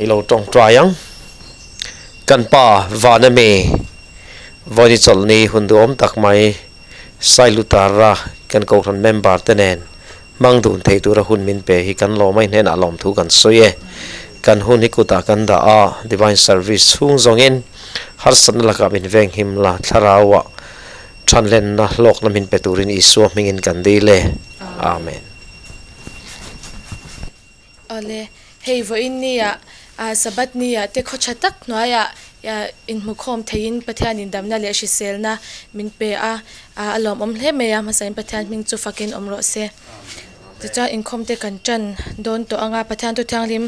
ilo tong trayang kan pa vaname voni chawlhni hundu om tak mai Sailutar ra kan ko ran member tenen mangdun theitura hun min pe hi kan lo mai hnen alom thu kan soye kan hun hi kuta kan da a divine service hung zongin har san laka min veng him la tharawa thanlen na lok na min peturin isu mingin kan dile amen ale hei vo in nia sabat nia te khochatak noya ya inkhawm thein pathian in damna le shiselna min pe alom om hle me ya masain pathian ming chu fakin omro se cha inkhawm te kan chan don to anga pathian to thanglim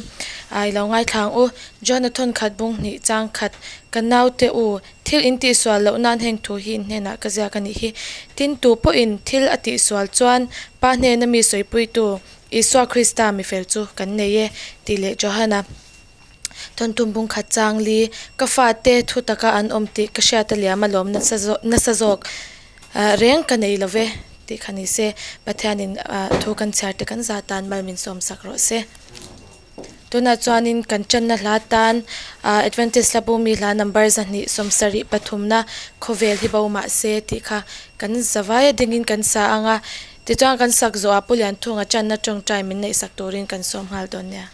ai lo ngai thang u Jonathan khat bung ni chang khat kanau te u thil in ti swal lo nan heng thu hin hena ka ja kan hi tin tu po in thil ati swal chuan pa hne na mi soipui tu Iswa Krista mi fel chu kan neye tile Johanna ton tumbung khachang li ka fa te thu taka an omti ka sha ta liam alom na sajok reng ka nei love ti khani se pathianin thu kan char te kan zatan mal min som sakro se tuna chuanin kan channa hlatan Adventists labu mi hla number zani somsari pathumna khovel hi bauma se ti kha kan zawaya dingin kan sa anga ti chuan kan sak zo apulian thunga channa tong trai min nei sak turin kan som hal don nya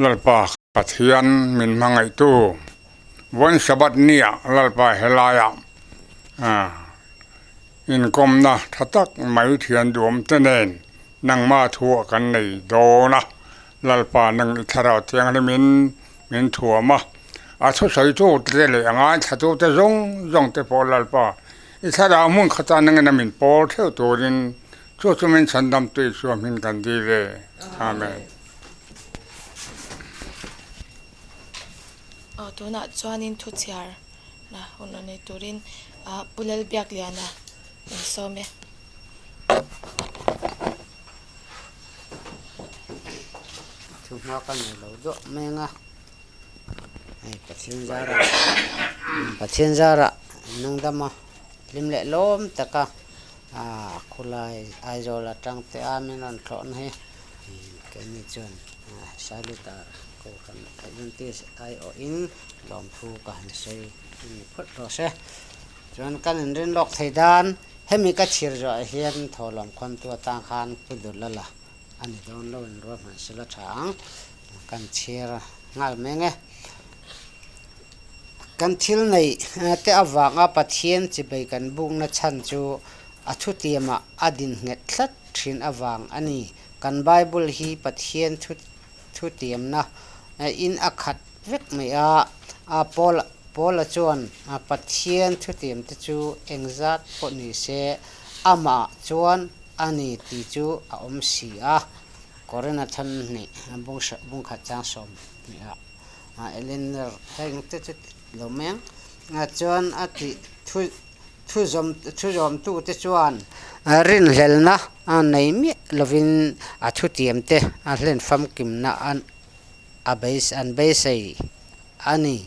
lalpa kathian min mangai tu von sabat nia lalpa helaya inkhawmna thatak mai thian duam tenen nang ma thua kan nei dona lalpa nang thara tiang min thua ma a thu sai chu tle anga thatu te zong te pol lalpa i thara mun khata nang na min pol theu turin chu min chandam tu chu min kan di le amen tuna chuanin thu chiar na hun nei turin pulal biak liana in some thu ma kan lo do menga ai pathian zara nung dama lim le lom taka khulai ai zola tang te amin an thon he ke ni chon Sailutar ko kan Adventists ai o in lom thu ka han sei ni phot ro se chuan kan in rin lok theidan hemi ka thir zo hian tholom khon tu tang khan pudul lala ani don lo in ro man sila thang kan thir ngal menge kan thil nei te awanga pathian chi bei kan bung na chan chu athu tiama adin nget thlat thin awang ani kan bible hi pathian thu tiamna in akhat vek mea pol chuan pathian thu tiam te chu engzat poni se ama chuan ani ti chu a om si a korena than ni bung kha chang som mea elener heng te chu lomeng chuan ati thu zom tu te chuan rin helna nei mi lovin athu tiam te hlen fam kimna an abais an beisai ani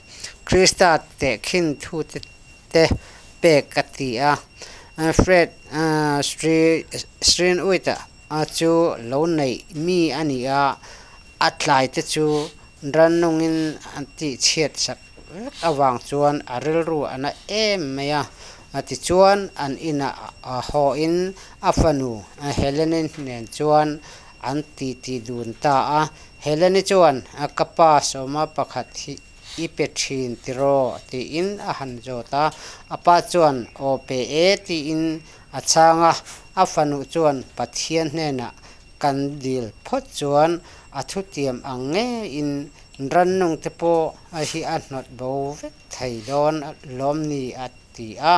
krista te khin thu te pe katia fred strin uita chu lo nei mi ania atlai te chu rannungin anti chiat sak awang chuan aril ru ana em meya ati chuan an ina ho in afanu helenin nen chuan an ti dun ta a heleni chuan kapa soma pakhat hi ipethin tiro ti in a han jota apa chuan ope ti in achanga afanu chuan pathian hena kan dil phot chuan athu tiam ange in rannung te po hi a hnot bo vek thei don lomni ati a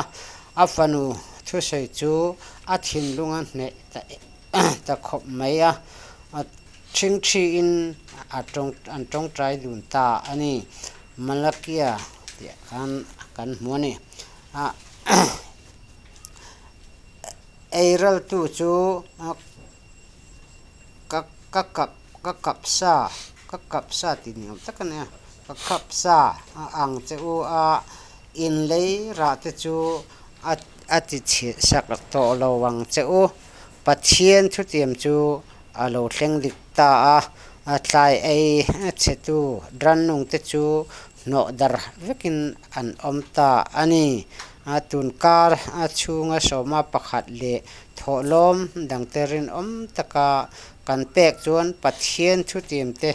afanu thu sei chu athin lunga ne ta khop mai a thing thi in antong trai dun ta ani malakia ti kan moni eiral tu chu kakap sa ti ni takane kakap sa ang cheu a in lei ra te chu ati chi sak to lo wang cheu pathian thu tiam chu alo thleng dik ta a tlai ei chetu drannung te chu no dar vekin an omta ani atun kar achunga soma pakhat le tholom dangterin om taka kan pek chuan pathian thu tiam te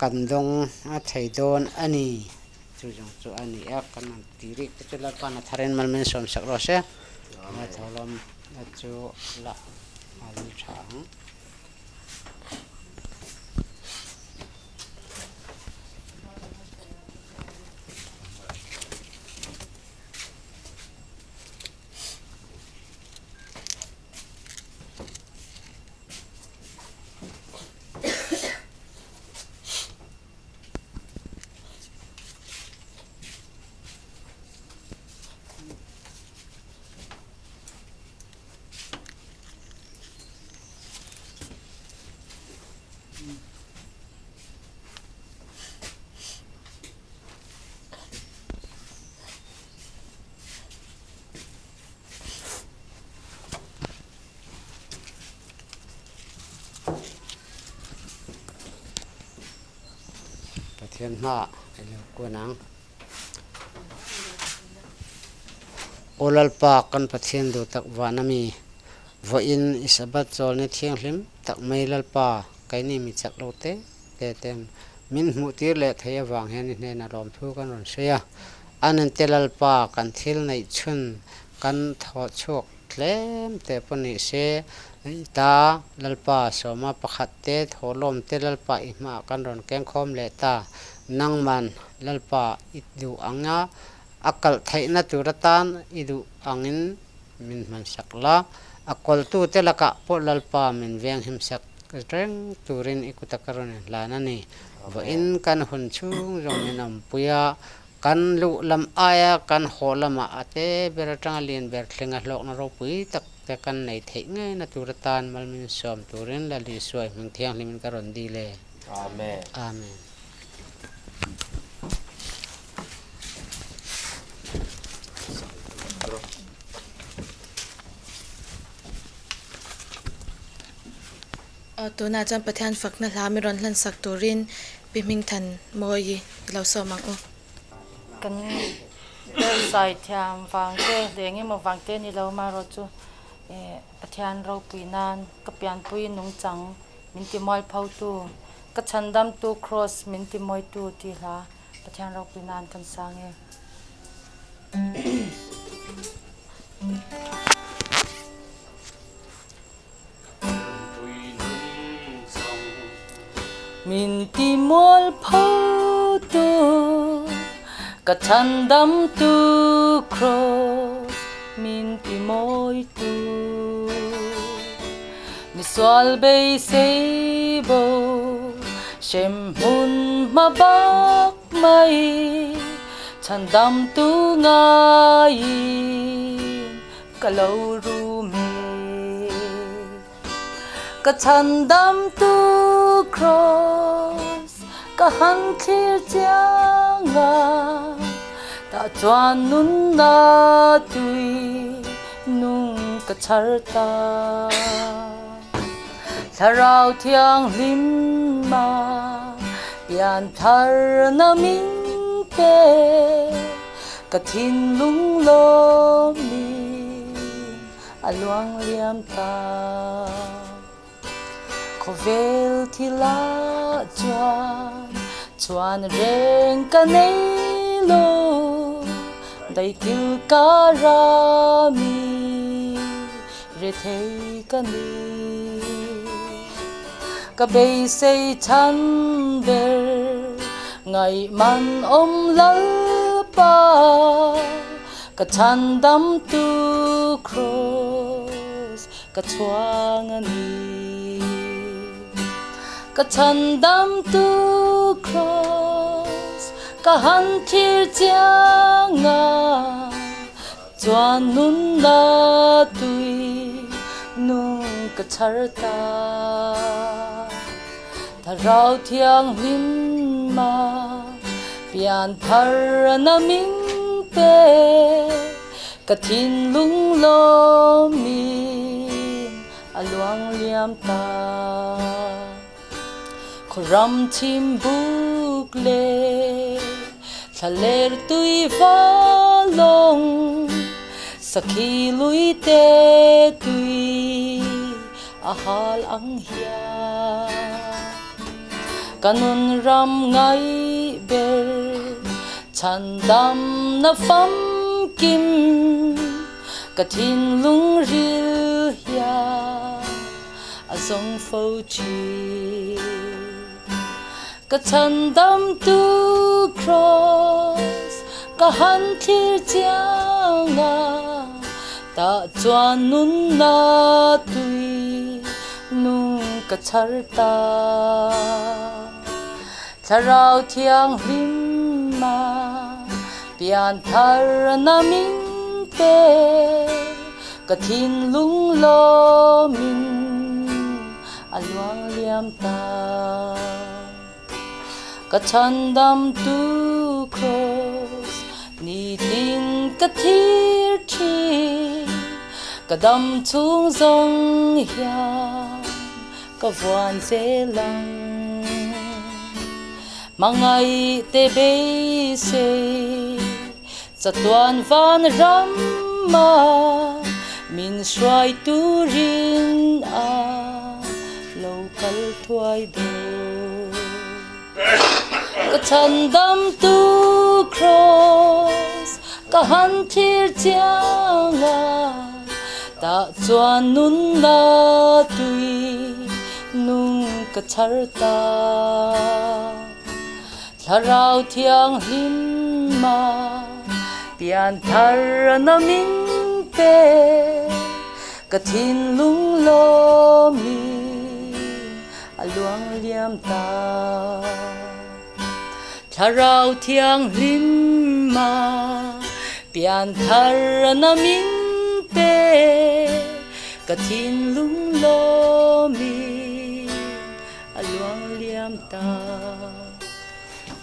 kan dong theidon ani chu jong chu ani a kan tiri te chula pana tharen malmen som sak ro se tholom chu la ali thang thiên hạ của nắng olalpa kan pathian do tak vanami vo in isabat chawlhni thiang hlim tak mai lalpa kaini mi chak lote te tem min mu tir le thaya wang hen ne na rom thu kan ron seya anan telalpa kan thil nei chun kan tho chok tlem te poni se ta lalpa soma pakhat te tholom te lalpa ima kan ron kengkhom le ta nangman lalpa idu anga akal thaina turatan idu angin min man sakla akol tu telaka po lalpa min veng him sak reng turin ikutakaron lanani vo in kan hun chung jong minam puya kan lu lam aya kan holama ate beratang lin ber tlenga lok na ro pui tak te kan nei thei nge na turatan malmin som turin la li suai ming thiang limin karon di le Amen. amen tu na chan pathian fakna hla mi ron hlan sak turin biming than moi lo so mang o kan sai thiam wang te lengi mo wang te ni lo ma ro chu pathian ro puinan ka pian pui nung chang min ti moi phau tu ka chandam tu cross min ti moi tu ti la pathian ro puinan kan sange min ti mol phau tu ka chandam tu cross min ti moi tu mi swal bei sei bo shem hun ma bak mai chandam tu ngai ka lo ru me ka chandam tu cross ka han thlir changa ta chuan nun na tui nung ka charta tharau thiang hlim ma pian thar na min pe ka thin lung lo mi aluang liam ta khovel thila chuan reng ka nei lo dai til ka ra mi re thei ka ni ka bei sei chan ber ngai man om lal pa ka chan dam tu cross ka chuang ani ka chan dam tu cross ka han thlir changa chuan nun na tui nung ka charta tharau thiang hlim ma pian thar na min pe ka thin lung lo mi aluang liam ta ram chim buk le thaler tui valong sakhi lui te tui ahal ang hia kanun ram ngai ber chandam na fam kim kathin lung ril hia azong fo chi ka chandam tu cross ka han thlir changa ta chuan nun na tui nung ka charta tharau thiang hlim ma pian thar na min pe ka thin lung lo min aluang liam ta ka chandam tu cross ni tin ka thlir thi ka dam chung zong hiam ka vuan se lang mangai te be se chatuan van ram ma min shrai turin a local thuai do ka chandam tu cross ka han thlir changa ta chuan nun na tui nung ka charta tharau thiang hlim ma pian thar na min pe ka thin lung lo mi aluang liam ta tharau thiang hlim ma pian thar na min pe ka thin lung lo mi aluang liam ta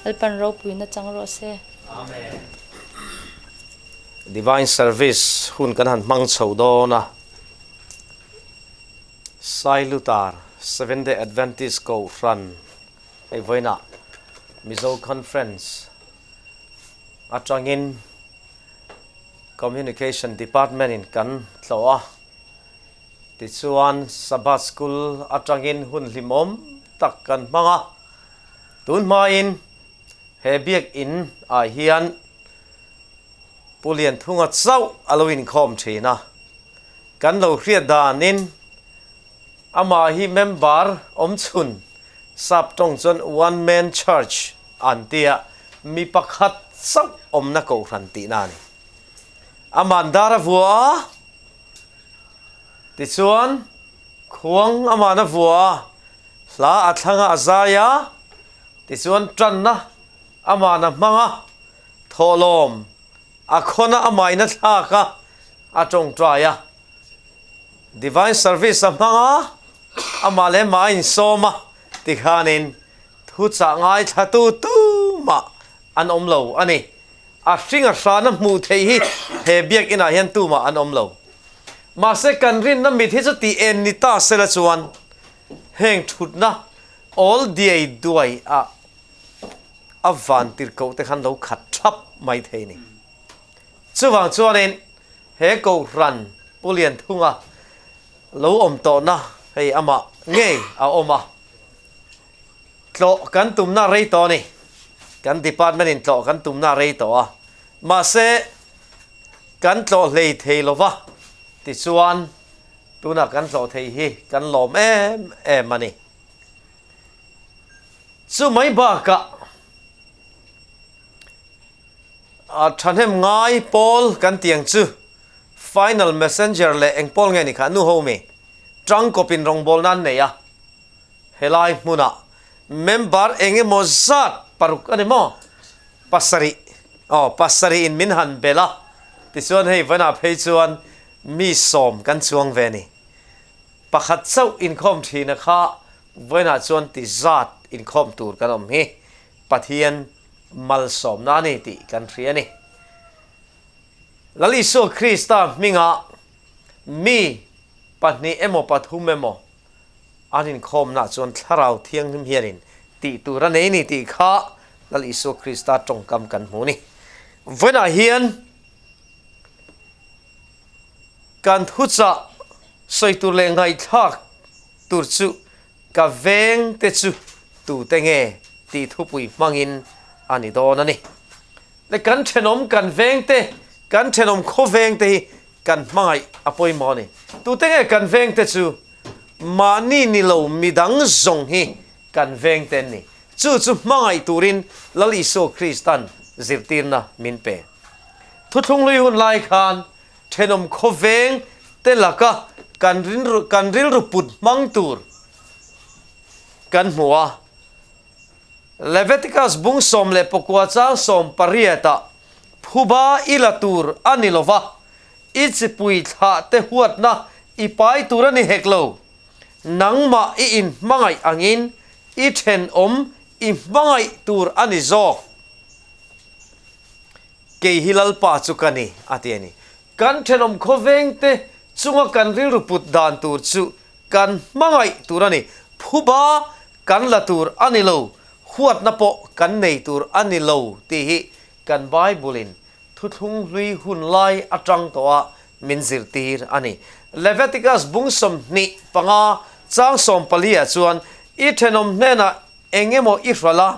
alpan ro pui na chang ro se amen. Divine service hun kan han mang chho do na Sailutar Seventh-day Adventist go run ei voina Mizo conference atangin communication department in kan tloa ti chuan Sabbath school atangin hun limom tak kan manga tun ma in he biak in a hian pulian thunga chau aloin khom thina kan lo hriat danin ama hi member om chun sap tong chon one man church antia mi pakhat chau om na ko ran ti na ni aman dara vua ti chuan khuang amana vua la athanga azaya ti chuan tran na amana manga tholom akhona amaina thaka atong traya divine service amanga amale main soma ti khanin thu cha ngai thatu tu ma an omlo ani a hringa hrana mu thei hi he biak ina hian tu ma an omlo ma se kan rin na mi thi chu ti en ni ta sela chuan heng thut na all day duai a avan tir ko te khan lo khat thap mai thei ni chuwang chuanin he ko ran pulian thunga lo om to na hei ama nge a oma tlo kan tumna rei to ni kan department in tlo kan tumna rei to a ma se kan tlo lei thei lova ti chuan tuna kan tlo thei hi kan lom em mani chu mai ba ka a thanem ngai Paul kan tiang chu final messenger le eng Paul nge ni kha nu ho me trang kopin rong bol nan ne ya helai muna member enge mozat paruk ani mo pasari in minhan bela ti chuan hei vana phei chuan mi som kan chuang ve ni pakhat chau inkhawm thina kha vana chuan ti zat inkhawm tur kan om hi pathian mal som na ni ti kan thria ni lali so Krista minga mi patni emo pathum emo anin khawmna chuan tharau thiang him hianin ti tura nei ni ti kha lali so Krista tongkam kan hmu ni vena hian kan thucha soitur le ngai thak tur chu ka veng te chu tu te nge ti thupui mangin ani don ani le kan thenom kan veng te kan thenom kho veng te kan mangai apoi moni tu te nge kan veng te chu mani ni lo midang zong hi kan veng ten ni chu mangai turin lali so Kristan zirtirna min pe thuthung lui hun lai khan thenom kho veng te laka kan ril ru put mang tur kan hmuwa Leviticus bung som le pokwa chang som pariata phuba ilatur anilova ichipui tha te huat na ipai turani heklo nangma I in mangai angin I then I mangai tur ani zok ke hilal pa chukani atiani kan thenom khoveng te chunga kan ril ruput dan tur chu kan mangai turani phuba kan latur anilo huat na po kan nei tur anilo ti hi kan bible thuthung lui hun lai atang towa min zirtir ani Leviticus bungsom ni panga chang som palia chuan I thenom nena engemo Israela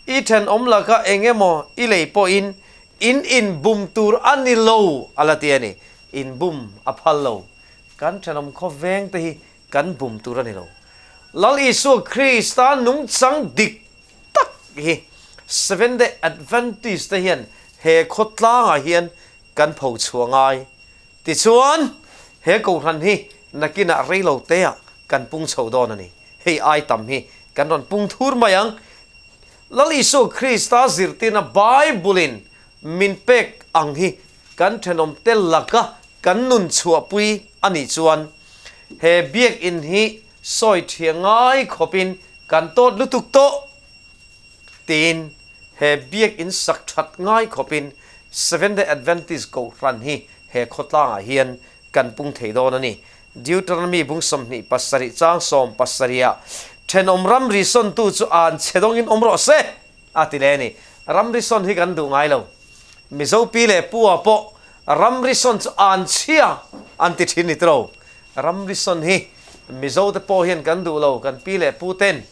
I then omlaka engemo ilei po in bum tur anilo alatiani in bum aphallo kan thenom khoveng te hi kan bum tur anilo lal isu Krista nung chang dik tak hi Seventh-day Adventist te hian he khotla nga hian kan phau chuangai ti chuan he ko ran hi nakina reilo te a kan pung chhodon ani hei ai tam hi kan ron pung thur mayang lali so Krista zirtina Bible min pek ang hi kan thenom tel laka kan nun chua pui ani chuan he biak in hi soi thiangai khopin kan tot lutuk to tin he biak in sak that ngai khopin Seventh-day Adventist ko ran hi he khotla hian kan pung thei don ani Deuteronomy bung somni pasari chang som pasaria thenom ram rison tu chu an chedong in omro se atileni ram rison hi kan du ngai lo mizo pi le puwa po ram rison chu an chia anti thini tro ram rison hi mizo te po hian kan du lo kan pi le pu ten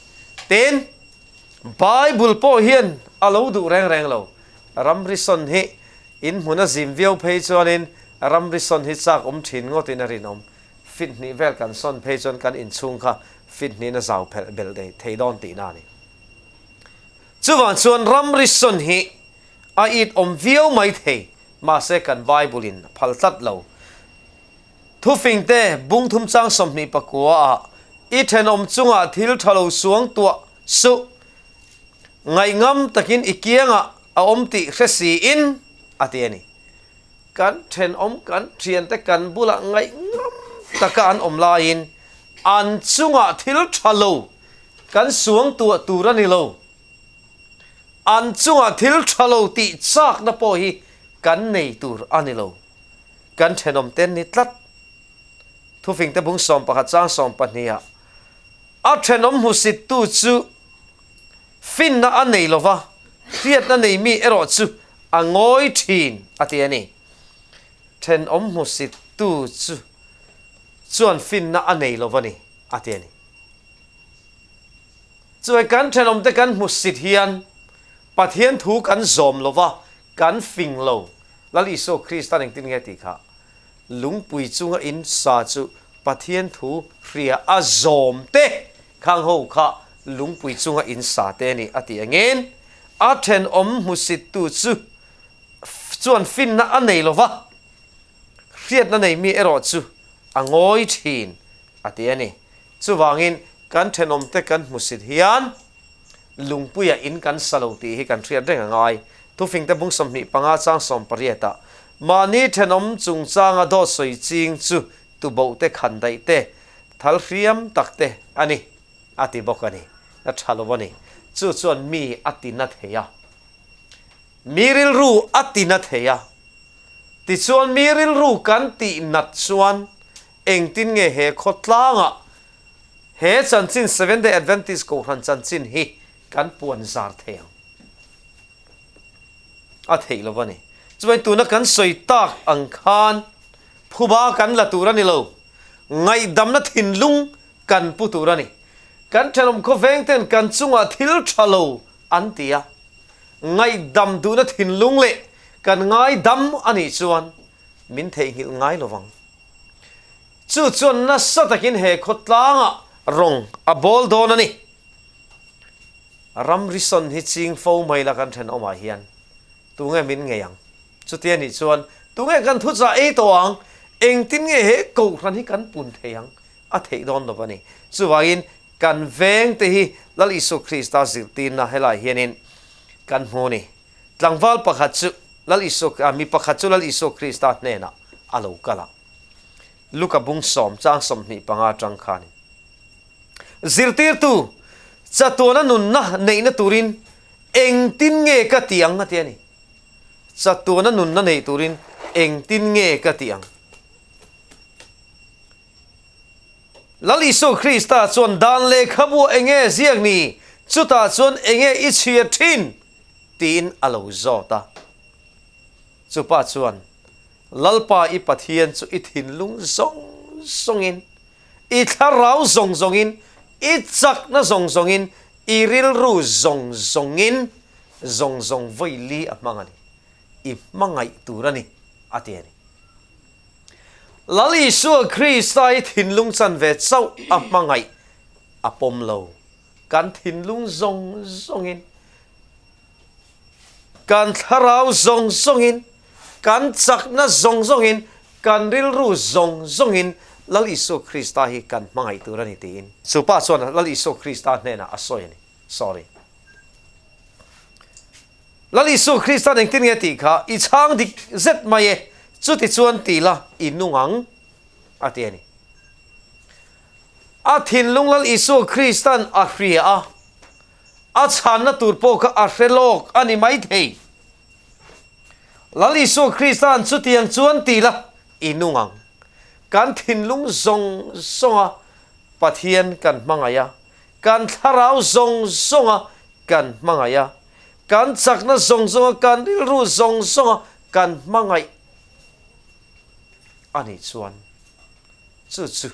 Bible po hian alo du reng reng lo ram rison hi in huna zim viau phei chuanin ram rison hi chak thin ngotin a rinom fit ni vel kan son phei chon kan in chung kha fit ni na zau phel bel dei theidon ti na ni chuwan chuan ram rison hi a it viau mai thei ma se kan Bible in phaltat lo thu fing te bung thum chang somni pakua a i thenom chunga thil thalo suang tua su ngai ngam takin ikianga a ti hresi in atiani kan then kan thian te kan bula ngai ngam taka an lain an chunga thil thalo kan suang tua turani lo an chunga thil thalo ti chak na po hi kan nei tur ani lo kan thenom ten ni tlat thu fing te bung som pakhat chang som pahnia a thenom husit tu chu fin na anei lova riat na nei mi ero chu angoi thin atiani then husit tu chu chuan fin na anei lovani atiani chuai kan thenom te kan husit hian pathian thu kan zom lova kan fing lo lali so Christian eng tin nge ti kha lungpui chunga in sa chu pathian thu ria a zom te khang ho kha lungpui chunga in sa te ni ati angen a then husit tu chu chuan fin na anei lova riat na nei mi ero chu angoi thin ati ani chu wangin kan thenom te kan husit hian lungpuya in kan saloti hi kan riat reng ngai tu fing te bung somni panga chang som pariata mani thenom chung changa do soi ching chu tu bo te khan dai te thal hriam takte ani ati bokani na thalowani chu chuan mi ati na theya miril ru ati na theya ti chuan miril ru kan ti nat chuan eng tin nge he khotlanga he chanchin Seventh-day Adventist ko ran chanchin hi kan puan zar theyang a thei lovani chuan tuna kan soi tak ang khan phuba kan la turani lo ngai dam na thin lung kan pu turani kan thanom kho veng ten kan chunga thil thalo antia ngai dam du na thin lung le kan ngai dam ani chuan min thei hil ngai lovang chu chuan na satakin he khotlanga rong a bol donani ram rison hi ching fo mai la kan then oma hian tu nge min nge yang chu tian ni chuan tu nge kan thu cha e to ang eng tin nge he ko ran hi kan pun theyang a thei don lo bani chu wain kan veng te hi lali so Krista zirtin na hela hianin kan honi tlangwal pakhat chu lali so mi pakhat chu lali so Krista ne na alo kala luka bung som chang som ni panga tang khani zirtir tu chatona nun na nei na turin eng tin nge ka tiang atiani chatona nun na nei turin eng tin nge ka tiang lali so Krista chon dan le khabu enge ziak ni chuta chon enge ichhia thin tin alo zota chupa chuan lalpa i pathian chu i thin lung zong zongin i tharau zong zongin i chak na zong zongin i ril ru zong zongin zong zong voili amangani i mangai turani atiani lali su Krista i thin lung chan ve chau amangai apom lo kan thin lung zong zongin kan tharau zong zongin kan chak na zong zongin kan ril ru zong zongin lali so Krista hi kan mangai turani tin supa chuan lali so Krista ne na asoi ni sorry lal Isu Christan eng tin nge ti kha I chang dik zet mai e chu ti chuan ti la inungang atiani a thin lung lal Isu Christan a hria a chan na tur po kha a hrelok ani mai thei lal Isu Christan chu tiang chuan ti la inungang kan thin lung zong songa pathian kan mangaya kan tharau zong zonga kan mangaya kan chakna zong zonga kan ru zong zonga kan mangai ani chuan chu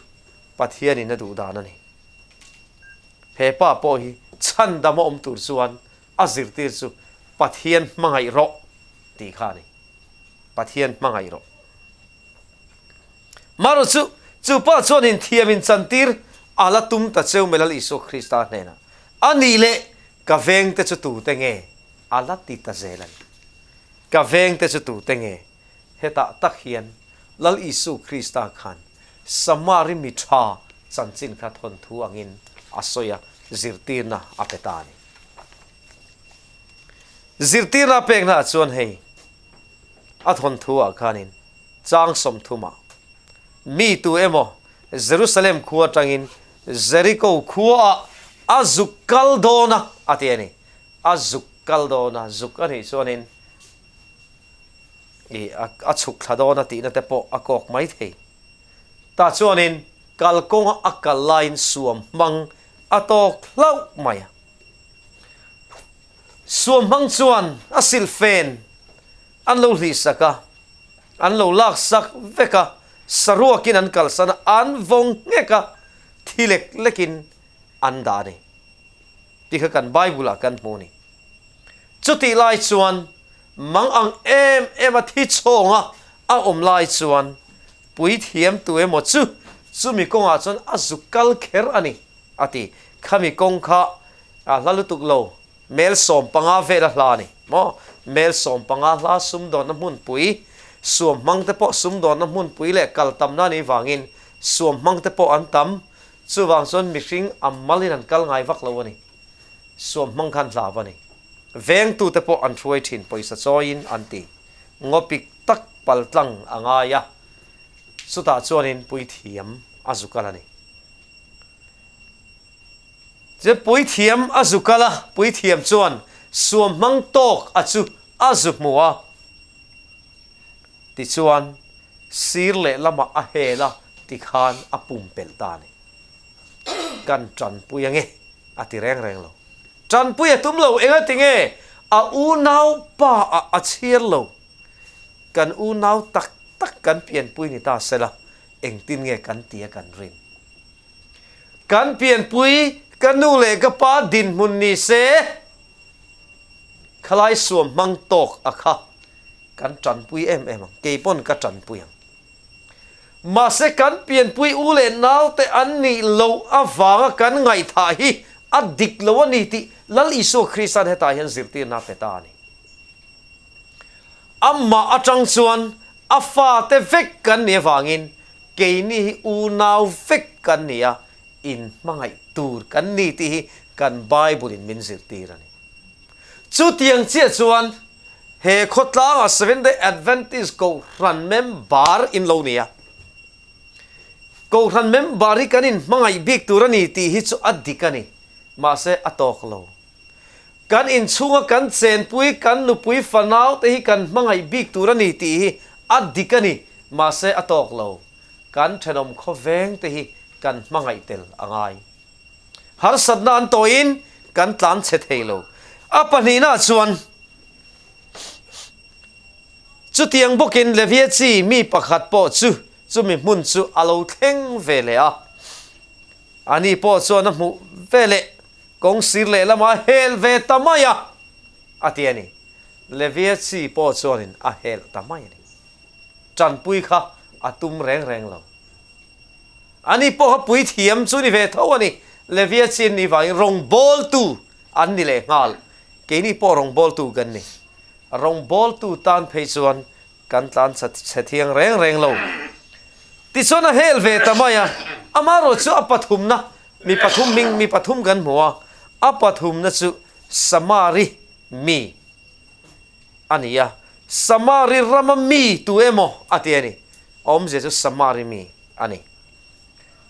pathian in du dan ani hepa po hi chan dam om tur chuan azir tir chu pathian mangai ro ti kha ni pathian mangai ro maro chu pa chuan in thiam in chantir ala tum ta cheu melal Isu Christa nena ani le ka veng te chu tu te nge ala ti ta zelan ka veng te chu tu te nge heta tak hian lal Isu Christa khan samari mi tha chanchin kha thon thu angin asoya zirtirna apetani zirtirna pekna chuan hei a thon thu a khanin chang som thuma mi tu emo Jerusalem khua tangin Jericho khua azukal dona atiani azukal dona zukani chuanin a chuk thadona ti na te po akok mai thei ta chuanin kalkong akal line suam mang atok lau maya suam mang chuan asil fen an lo hli saka an lo lak sak veka saruakin an kalsana an vong ngeka thilek lekin an dani tikha kan bible kan muni chuti lai chuan mang ang em a thi chonga a om lai chuan pui thiam tu emo chu mi konga chuan azukal kher ani ati khami kong kha a lalutuk lo mel som panga vela hlani mo mel som panga hla sum don na mun pui suam mang te po sum don na mun pui le kal tam na ni wangin suam mang te po an tam chu wang son mixing amalin an kal ngai vak lo ani suam mang khan hla wani veng tu te po an thuai thin poisa choin anti ngopik tak paltlang angaya suta chuanin pui thiam azukalani je pui thiam azukala pui thiam chuan suam mang tok achu azupmuwa ti chuan sir le lama a hela ti khan apum peltani kan tran pui ange ati reng lo tran pui atum lo enga tinge a u nau pa a chier lo kan u nau tak kan pian pui ni ta sela eng tin nge kan tia kan rin kan pian pui kan nu le ka pa din mun ni se khalai suam mang tok akha kan tran pui em ke pon ka tran pui ma se kan pian pui u le nau te an ni lo awanga kan ngai tha hi adik lo ani ti lal Isu Christan heta hian zirtir na petani amma atang chuan afa te vek kan ne wangin ke ni u nau vek kan nia in mangai tur kan ni ti kan bible in min zirtir ani chu tiang che chuan he khotla a 7 day Adventist go ran member in lo nia go ran member kanin mangai big turani ti hi chu adikani ma se atok lo kan in chunga kan chen pui kan nu pui fanau te hi kan mangai big turani ti hi adikani ma se atok lo kan thenom kho veng te hi kan mangai tel angai har sadna an toin kan tlan che theilo apani na chuan chu tiang bokin levia chi mi pakhat po chu mi mun chu alo theng vele a ani po chu na mu vele kong sir le lama hel ve tamaya atiani levia chi po chuanin a hel tamaya ni chan pui kha atum reng lo ani po pui thiam chu ni ve tho ani levia chin ni wai rong bol tu an ni le ngal ke ni po rong bol tu gan ni rong bol tu tan phei chuan kan tlan chathiang reng lo ti chona hel ve tamaya amaro chu apathum na mi pathum gan muwa apathum na chu samari mi ania samari ramami tu emo atiani om je chu samari mi ani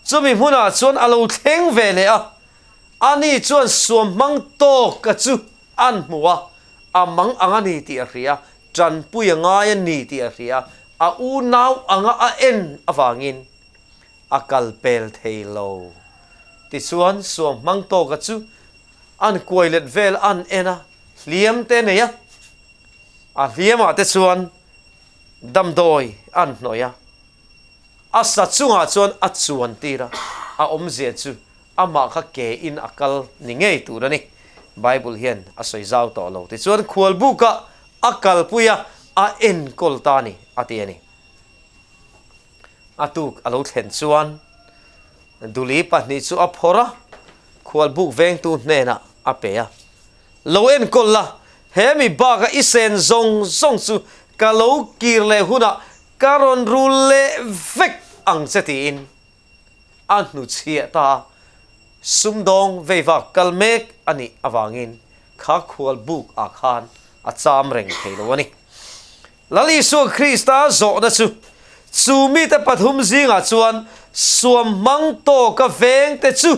chumi huna chuan alo thleng ve le a ani chuan suam mang to ka chu an muwa amang angani ti a ria tran pui nga ya ni ti a ria a u nau anga a en awangin akal pel theilo ti chuan suam mang to ka chu an koilet vel an ena hliam te ne ya a hliama te chuan damdoi an noya asa chunga chuan a chuan tira a omzia chu ama kha ke in akal ni ngei tu rani bible hian a soi zau to lo ti chuan khual buka akal puya a en koltani atiani atuk alo thlen chuan duli pahni chu a phora khual buk veng tu hne na apea lo en kolla hemi baga isen zong zong chu kalo kirle huna karon rulle vek ang setin an nu chia ta sumdong veiva kalmek ani awangin kha khual buk a khan a cham reng theilo ani lali su krista zo na chu chumi te pathum zinga chuan suam mang to ka veng te chu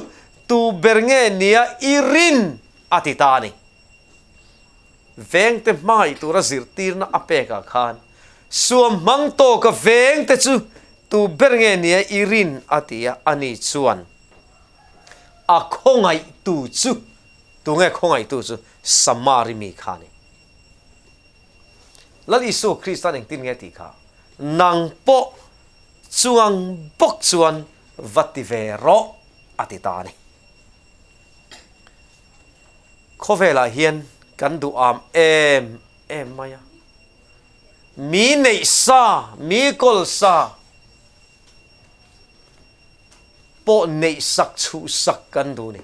tu bernge nia irin atitani veng te mai tu ra zirtir na apeka khan suam mang to ka veng te chu tu bernge nia irin atia ani chuan a khongai tu chu tu nge khongai tu chu samari mi khani lali su kristan eng tin nge ti kha nang po chuang bok chuan vativero atitani khovela hian kan du am em maya mi nei sa mi kol sa po nei sak chu sak kan du ni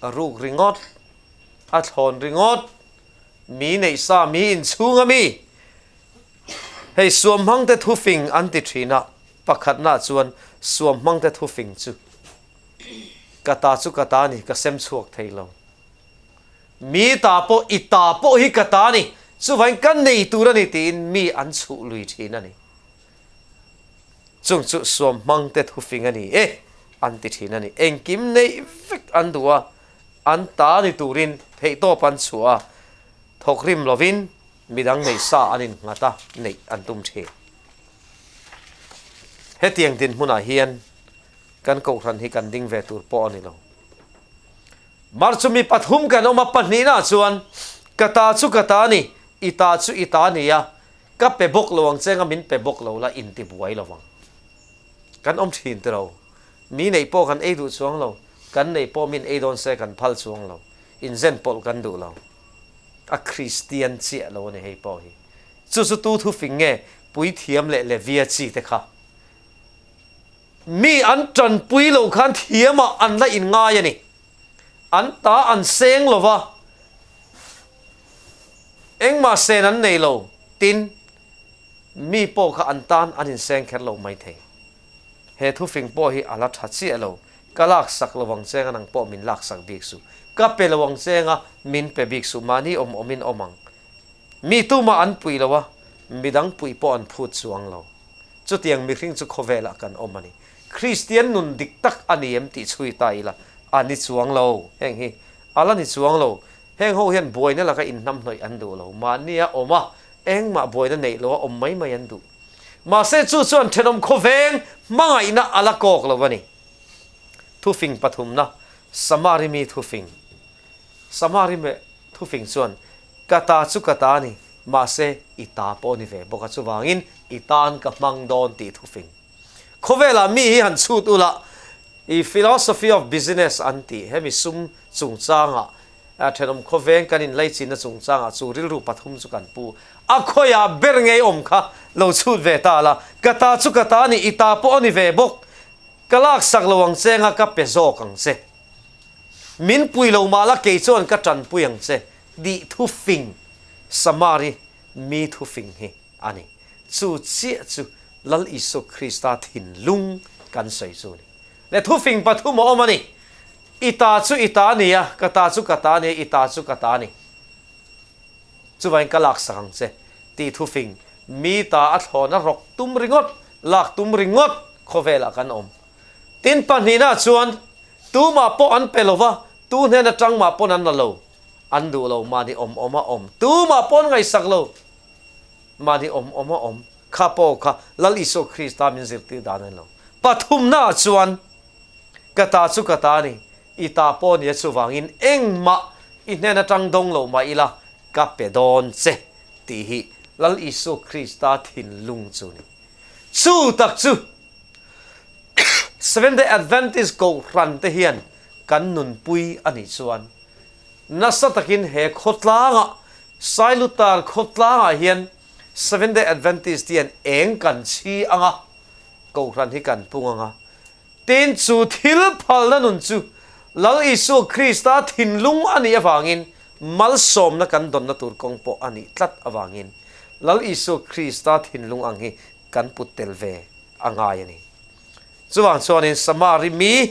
aruk ringot a thon ringot mi nei sa mi in chunga mi hei suam hang te thu fing anti thina pakhat na chuan suam hang te thu fing chu kata chu kata ni ka sem chuak theilo mi ta po ita po hi kata ni chu vain kan nei tura ni tin mi an chu lui thina ni chung chu suam hang te thu fing ani anti thina ni engkim nei fik an duwa an ta ni turin thei to pan chua thokrim lovin midang nei sa anin ngata nei antum the hetiang din huna hian kan ko ran hi kan ding ve tur po ani lo marchumi pathum kan oma panni na chuan kata chu kata ni ita chu ita ni ya ka pe bok lowang chenga min pe bok lo la in ti buai lowang kan om thin tro mi nei po kan ei du chuang lo kan nei po min ei don se kan phal chuang lo in zen pol kan du lo a Christian chia lo ne hei po hi chu chu tu thu fing nge pui thiam le via chi te kha mi an tran pui lo khan thiama an la in nga ya ni an ta an seng lo wa eng ma sen an nei lo tin mi po kha an tan an in seng kher lo mai the he thu fing po hi ala tha chi lo kalak sak lo wang cheng anang po min lak sak bik su ka pe lo wang chenga min pe bik su mani omin omang mi tu ma an pui lo wa midang pui po an phut chuang lo chu tiang mi hring chu khovela kan omani Christian nun dik tak ani em ti chui tai la ani chuang lo heng hi ala ni chuang lo heng ho hian boina la ka in nam noi an du lo mania oma eng ma boina nei lo om mai mai an du ma se chu chuan thenom khoveng mangai na ala kok lo wani thu fing pathum na samari mi thu fing samari me thu fing chuan kata chu kata ni ma se ita po ni ve boka chu wangin itan ka mang don ti thu fing khovela mi hi han chut ula I philosophy of business anti hemi sum chung changa a thenom khoveng kanin leichin na chung changa chu ril ru pathum chu kan pu a khoya berngei om kha lo chut ve ta la kata chu kata ni ita po ni ve bok kalak sak lowang chenga ka pezo kang se min pui lo mala ke chon ka tran puyang che di thu fing samari mi thu fing hi ani chu chi chu lal isu krista thin lung kan sei chu ni le thu fing pathu mo mani ita chu ita ni ya kata chu kata ni ita chu kata ni chu vain kalak sang che ti thu fing mi ta a thlona rok tum ringot lak tum ringot khovela kan om tin panina chuan tu ma po an pelova tu ne na tang ma pon an lo an du lo ma ni om tu ma pon ngai sak lo ma ni om kha po kha lal iso Krista min zir ti dan lo pathum na chuan kata chu kata ni ita pon ye chu wangin engma i ne na tang dong lo ma ila ka pe don che ti hi lal iso Krista thin lung chu ni chu tak chu Seventh-day Adventists go ran te hian kan nun pui ani chuan nasa takin he khotlanga Sailutar khotlanga hian Seventh-day Adventists tian eng kan chi anga go ran hi kan punganga ten chu thil phal na nun chu lal isu Krista thinlung ani awangin mal som na kan don na tur kong po ani tlat awangin lal isu Krista thinlung angi kan putel ve angai ani chuwang chuanin samari mi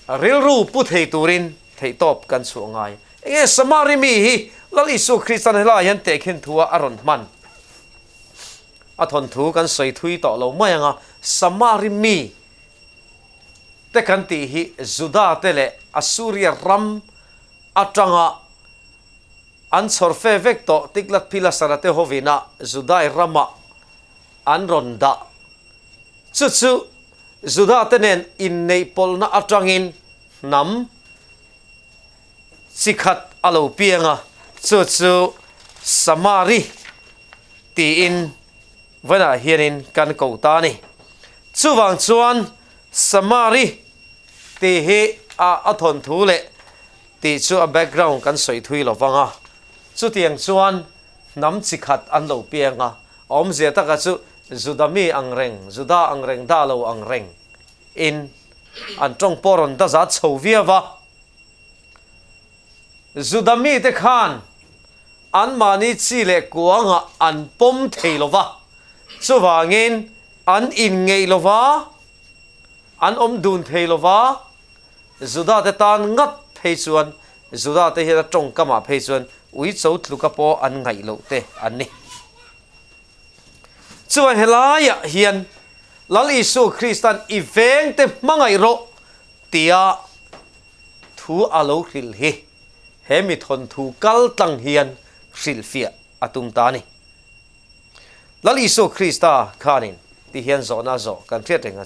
rilru pu thei turin thei top kan chu ngai enge samari mi hi lal isu Kristan hela yan te khin thua aron man athon thu kan soi thui to lo mayanga samari mi te kan ti hi Juda tele Asuria ram atanga an sorfe vekto tiklat pila sarate hovina Juda rama an ronda chu Juda tenen in nei polna atangin nam sikhat alo pianga chu samari ti in vana hianin kan ko ta ni chuwang chuan samari ti hi a athon thu le ti chu a background kan soi thui lo wanga chu tiang chuan nam sikhat an lo pianga om zeta ka chu Judami Juda angreng dalo angreng in an trong poron da za chowiawa Judami te khan an mani chi le kuanga an pom theilowa chuwangin an in ngei lova an om dun theilowa Juda te tan ngat phei chuan Juda te hi trong kama phei chuan ui chou tluka po an ngai lo te an ni chuan helaya hian lal isu Kristan i veng te mangai ro tia thu alo hril hi hemi thon thu kal tang hian hril fia atum ta ni lal isu Krista khanin ti hian zona zo kan thriatenga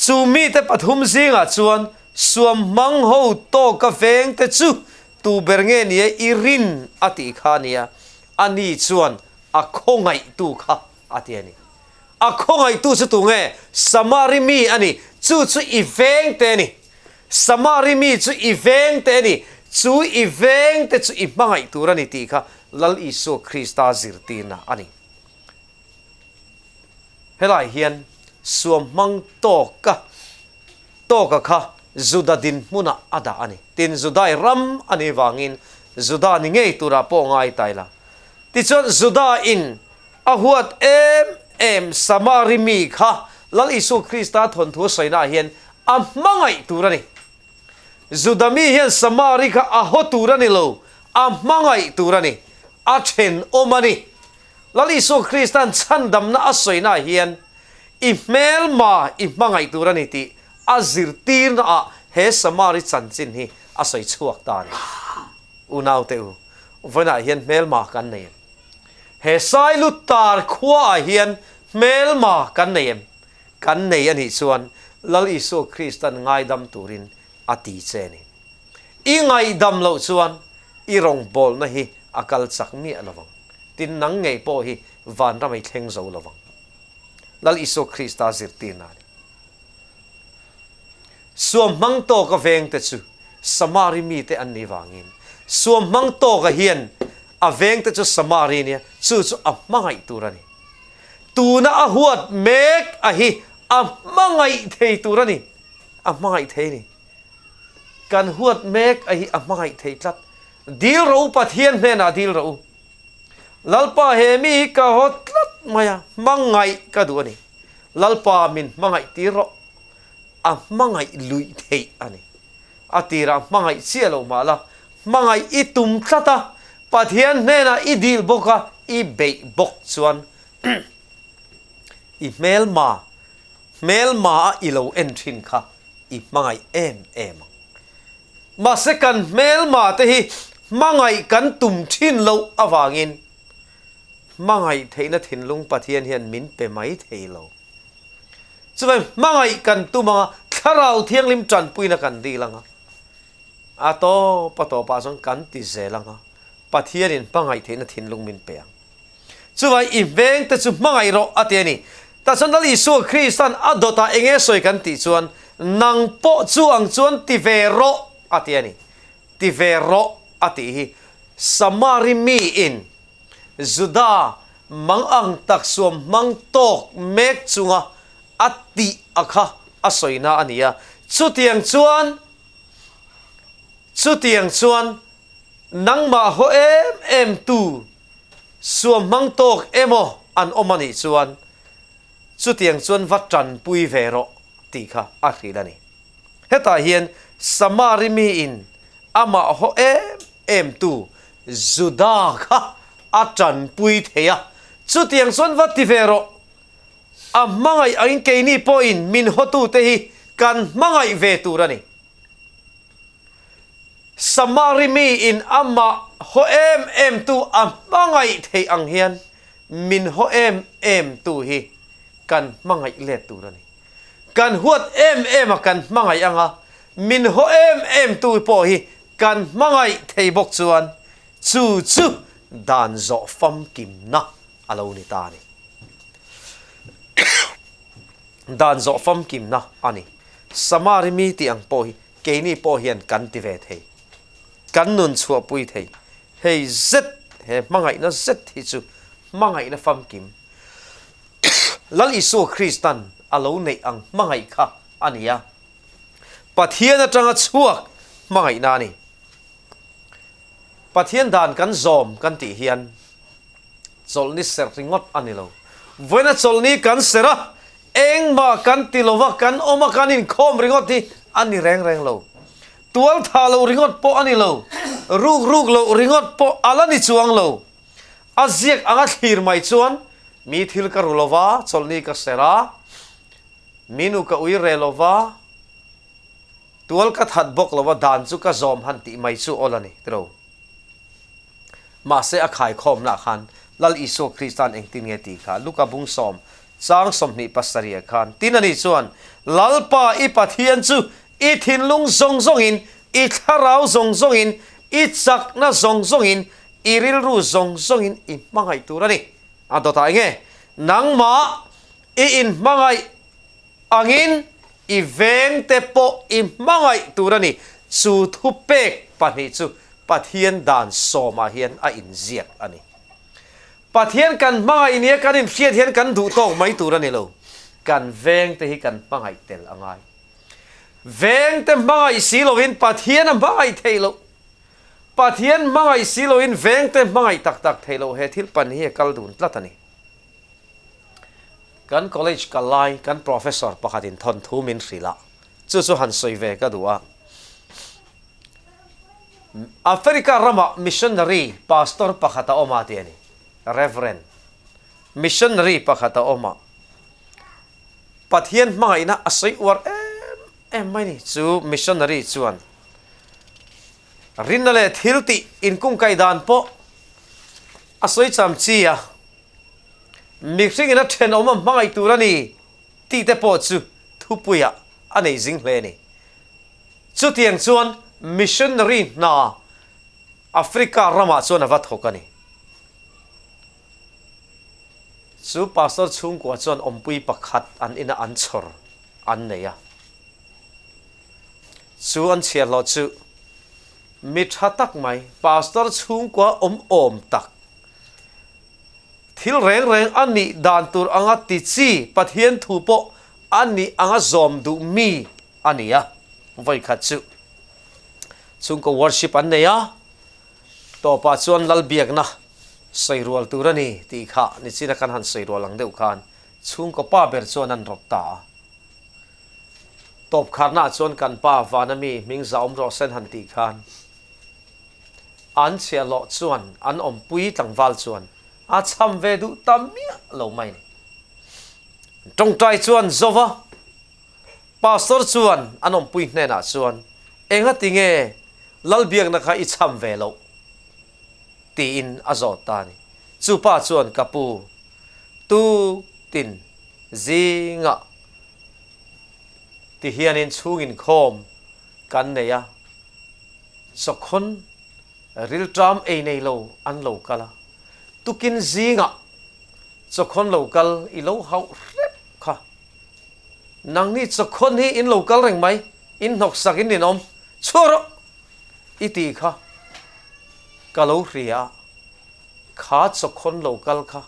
chu mi te pathum zinga chuan suam mang ho to ka veng te chu tu bernge ni irin ati khania ani chuan a khongai tu kha atiani a khongai tu chu tu nge samari mi ani chu i veng te ni samari mi chu i veng te ni chu i veng te chu i mangai turani ti kha lal isu Krista zirtina ani helai hian suam mang to ka kha Juda din muna ada ani tin Judai ram ani wangin Juda ni ngei tura po ngai taila ti chon Juda in a huat em samari mi kha lal isu Krista thon thu soina hian a mangai turani Judami hian samari kha a ho turani lo a mangai turani a then omani lal isu Kristan chandam na a soina hian i mel ma i mangai turani ti azirtir na he samari chanchin hi a soi chuak ta ni unaw teu vana hian mel ma kan nei he Sailutar khua hian mel ma kan nei ani chuan lal isu Kristan ngai dam turin ati cheni i ngai dam lo chuan i rong bol na hi akal chak mi alawang tin nang ngei po hi van ramai thleng zo lawang lal isu Krista zirtina suam mang to ka veng te chu samari mi te an ni wangin suam mang to ka hian a veng te chu samari ni chu a mangai turani tuna a huat mek a hi a mangai thei turani a mangai thei ni kan huat mek a hi a mangai thei tlat dil ro pathian hne na dil ro lalpa he mi ka hot tlat maya mangai ka du ani lalpa min mangai ti ro a mangai lui thei ani atira mangai chialo mala mangai itum thlata pathian nena i dil boka i be bok chuan i mel ma i lo entrin kha i mangai em ma second mel ma te hi mangai kan tum thin lo awangin mangai theina thinlung pathian hian min pe mai theilo chuwai mangai kan tumanga tharau thianglim tran puina kan dilanga ato pato pa song kan ti zelanga pathian in mangai theina thinlung min pe chuwai i veng te chu mangai ro atiani ta sondal isu Christian adota enge soi kan ti chuan nang po chuang chuan ti ve ro atiani ti ve ro ati hi samari mi in Juda mang ang taksuam mang tok mek chunga ati akha asoina ania chutiang chuan nang ma ho em tu suam mang tok emo an omani chuan chutiang chuan vatran pui vero ti kha akhilani heta hian samari mi in ama ho em tu Juda kha atran pui theya chutiang chuan vati vero amangai ain keini point min hotu te hi kan mangai ve turani samari mi in ama ho em tu amangai thei ang hian min ho em tu hi kan mangai le turani kan huat em kan mangai anga min ho em tu po hi kan mangai thei bok chuan chu dan zo fam kim na alo ni ta ni dan zo fam kim na ani samari mi ti ang po hi keini po hian kan ti ve thei kan nun chua pui thei hei zet he mangai na zet hi chu mangai na fam kim lal isu Christian alo nei ang mangai kha ania pathian atanga chuak mangai na ni pathian dan kan zom kan ti hian chawlhni ser ringot anilo voina chawlhni kan sera engma kan tilova kan oma kan inkhawm ringot hi ani reng lo tual thalo ringot po anilo ruk lo ringot po alani chuang lo aziek anga thlir mai chuan mi thil ka rulova chawlhni ka sera minu ka ui relova tual ka that bok lova dan chu ka zom han ti mai chu olani tro ma se a khai khom na khan lal isu Christian eng tin nge ti kha luka bung som chang som ni pasaria khan tinani chuan lalpa i pathian chu i thinlung zong in i tharau zong in i chak na zong in i ril ru zong in i mangai turani adota nge nangma i in mangai angin i veng te po i mangai turani chu thupek pani chu pathian dan soma hian a inziak ani pathian kan mangai nia kan in khiat hian kan du tok mai turani lo kan veng te hi kan mangai tel angai veng te mangai siloin pathian mangai theilo pathian mangai siloin veng te mangai tak theilo he thil pan hi kal dun tlatani kan college kalai kan professor pakhatin thon thu min rila chu han soi ve ka duwa Africa rama missionary pastor pakhata oma tiani reverend missionary pakhata oma pathian mai na asoi war em mai ni chu missionary chuan rinale thilti in kung kai dan po asoi cham chi a mixing ina then oma mai turani ti te po chu thupuya anei jing hle ni chu tiang chuan missionary na Africa rama chuan avat hokani chu pastor chung kwa chuan ompui pakhat an ina an chhor an neya chu an chial lo chu mi thatak mai pastor chung kwa om tak thil reng ani dan tur anga ti chi pathian thu po ani anga zom du mi ania vai khat chu chung ko worship an neya to pa chuan lal biak na sairual turani ti kha ni china kan han sairual ang deuh khan chung ko pa ber chuan an rop ta top kharna chuan kan pa vanami ming zaum ro sen han ti khan an chia lo chuan an om pui tlangwal chuan a cham ve du tamia lo mai ni trong trai chuan zova pastor chuan an om pui hne na chuan enga tinge lalbiak na kha I cham ve lo ti in azot ta ni chu pa chuan kapu tu tin zinga ti hianin chungin khom kan neya sokhon ril tram ei nei lo an lo kala tukin zinga sokhon local I lo hau rep kha nang ni sokhon hi in local reng mai in nok sakin ni nom choro iti kha kalo ria kha sokhon local kha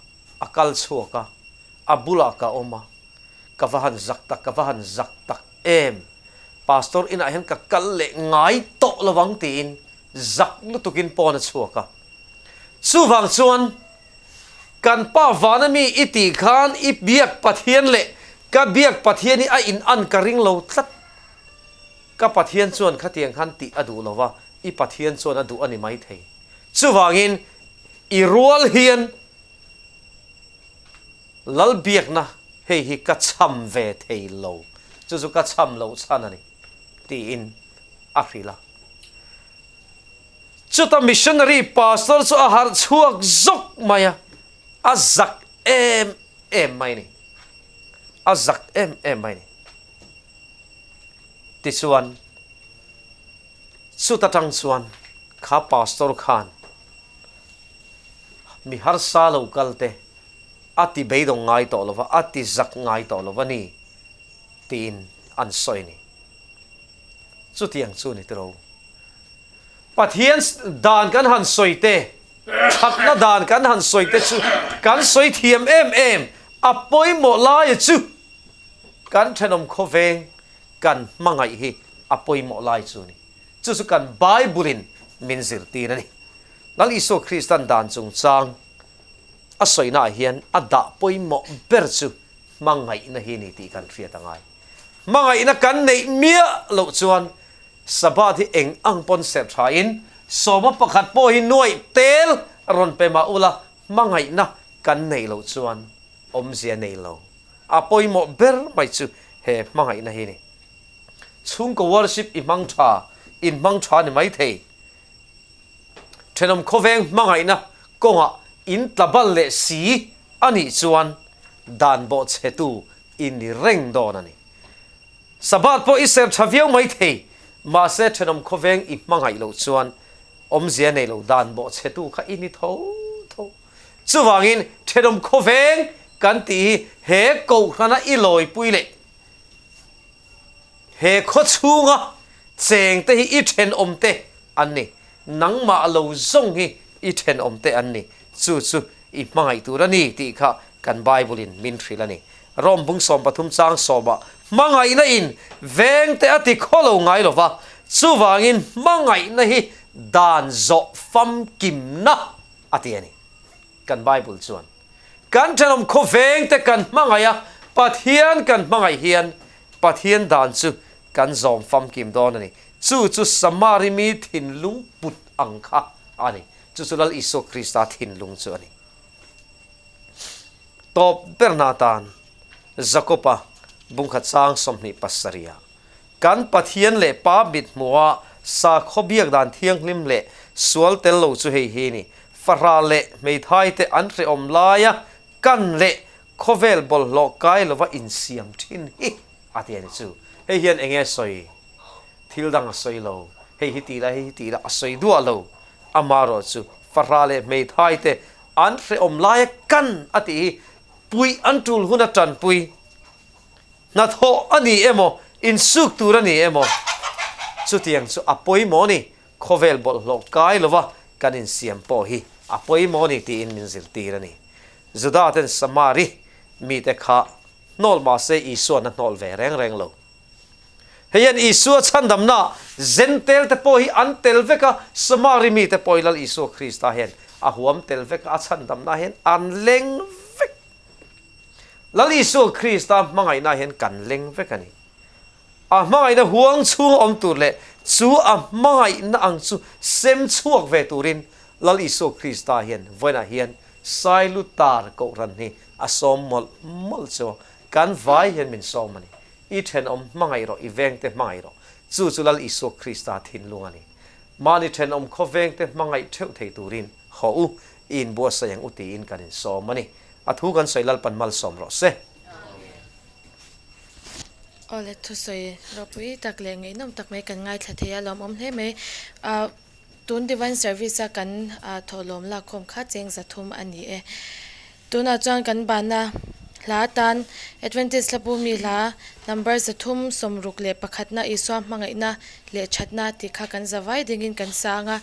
akal chuaka abula ka oma kavahan zak tak em pastor in ahen ka kalle ngai to lawang tin zak lu tukin pon chuaka chuwang chuan kan pa vanami iti khan I biak pathian le ka biak pathian I a in an ka ring lo tlat ka pathian chuan khatiang khan ti adu lowa I pathian chuan adu ani mai thei chuwangin I rual hian lal biak na hei hi ka cham ve thei lo chu ka cham lo chanani ti in afrila chuta missionary pastor chu a har chuak zok maya azak em mai ni azak em mai ni ti chuan chuta tang chuan kha pastor khan mi har sa lo kalte ati beidong ngai to lova ati zak ngai to lova ni tin an soi ni chu tiang chu ni tro pathian dan kan han soi te thakna dan kan han soi te chu kan soi thiam em apoi mo lai chu kan thenom khoveng kan mangai hi apoi mo lai chu ni chu kan bible min zir ti na ni lal iso Christian dan chung chang a soi na hian ada poi mo ber chu mangai na hi ni ti kan thria tangai mangai na kan nei mia lo chuan sabat hi eng ang pon sep tha in soma pakhat po hi noi tel ron pe ma ula mangai na kan nei lo chuan om zia nei lo a poi mo ber mai chu he mangai na hi ni chung ko worship I mang tha in mang tha ni mai thei thenom khoveng mangai na konga in tlabal le si ani chuan dan bo chetu in ni reng don ani sabat po isep thaviau mai thei ma se thenom khoveng I mangai lo chuan om zia nei lo dan bo chetu kha ini tho chuwangin thenom khoveng kan ti he ko khana I loi puile he kho chunga cheng te hi I then om te anni nangma lo zong hi I then om te anni chu I mangai turani ti kha kan bible in min thrilani rom bung som pathum chang soba mangai na in veng te ati kholo ngai lova chuwangin mangai na hi dan zo fam kim na ati ani kan bible chuan kan thanom kho veng te kan mangaya pathian kan mangai hian pathian dan chu kan zom fam kim don ani chu samari mi thin lung put angkha ani chu lal iso Krista thin lung chu ani top bernatan zakopa bungkhat sang somni passaria kan pathian le pa bit muwa sa khobiak dan thiang hlim le sual tel lo chu hei hi ni fara le mei thai te an re om laya kan le khovel bol lo kai lova in siam thin hi atiani chu hei hian enge soi thil dang soi lo hei hi ti la soi du lo amaro chu fara le mei thai te an re om laya kan ati pui antul huna tan pui na tho ani emo in suk turani emo chu tiang chu apoi mo ni khovel bol lo kai lova kan in siam po hi apoi mo ni ti in min zil tirani zuda ten samari mi te kha nol ma se isu na nol ve reng lo heyan isu chandam na zentel te po hi an tel veka samari mi te poilal isu Krista hen a huam tel veka a chandam na hen an leng vek lal isu Krista mangai na hen kan leng vekani a mangai na huang chung om tur le chu a mai na ang chu sem chuak ve turin lal Isu Krista hian voina hian Sailutar ko ran ni asom mol cho kan vai hian min som ani I then mangai ro I veng te mangai ro chu lal Isu Krista thin lungani mani then kho veng te mangai theu thei turin ho u in bo sayang uti in kanin som ani athu kan soilal panmal som ro se ole thu soi ropui tak le ngei nom tak mai kan ngai thia lom hle me tun divine service a kan tholom la khom kha cheng zathum ani e tuna chang kan bana la tan Adventists la bumi la number zathum somruk le pakhatna iswa mangai na le chatna ti kha kan zawai dingin kan sanga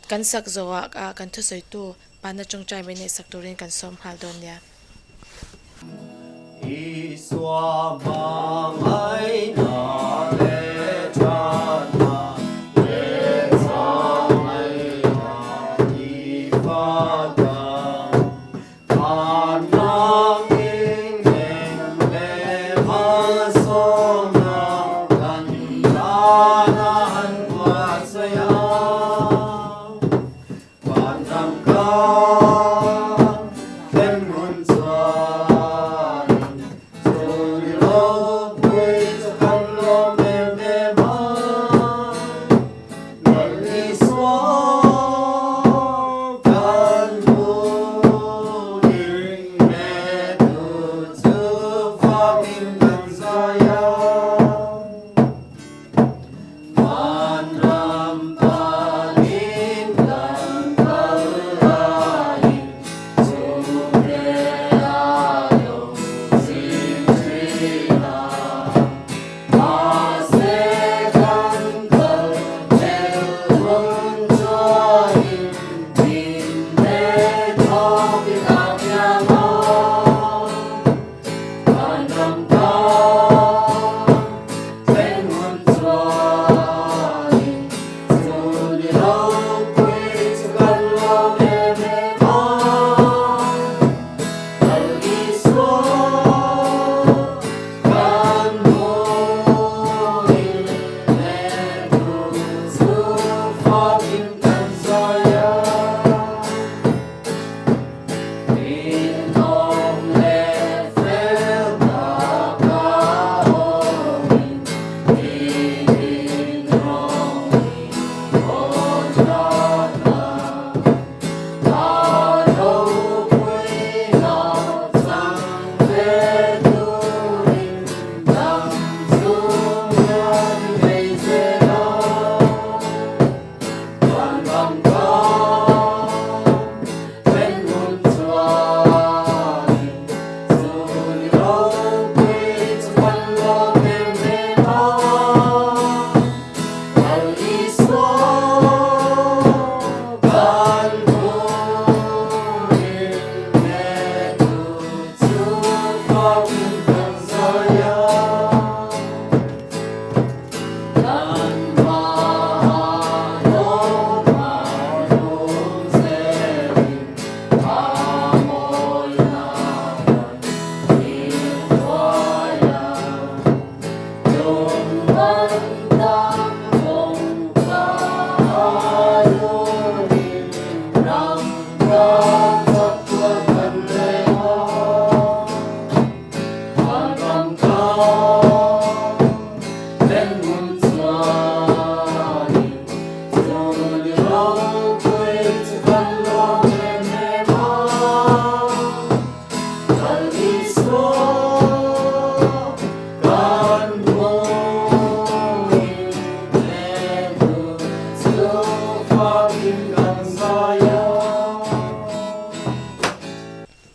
kan sak zowa kan thu soi tu bana chungchai me ne sakturin kan som hal don ya Iswa mangai na le chana le samai na ifada anang ing le masona kanlana han wasaya panam ka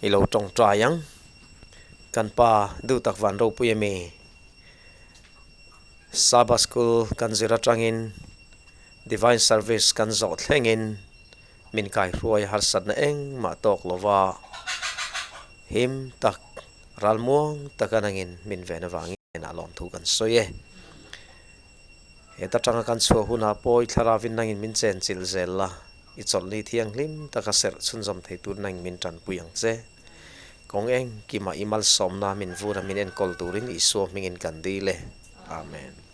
ilo trong trayang kan pa du tak van ro puyemi Sabbath school kan zira trangin divine service kan zo thlengin min kai ruai har sat na eng ma tok lova him tak ralmuang takanangin min vena wangi na lom thu kan soye eta tanga kan chu huna poi tharawin nangin min chen chil zella I chawlhni thiang hlim taka ser chunjam thei tur nang min tran puyang che kong eng ki ma imal somna min vura min en kol turin Isu mingin kan dile amen.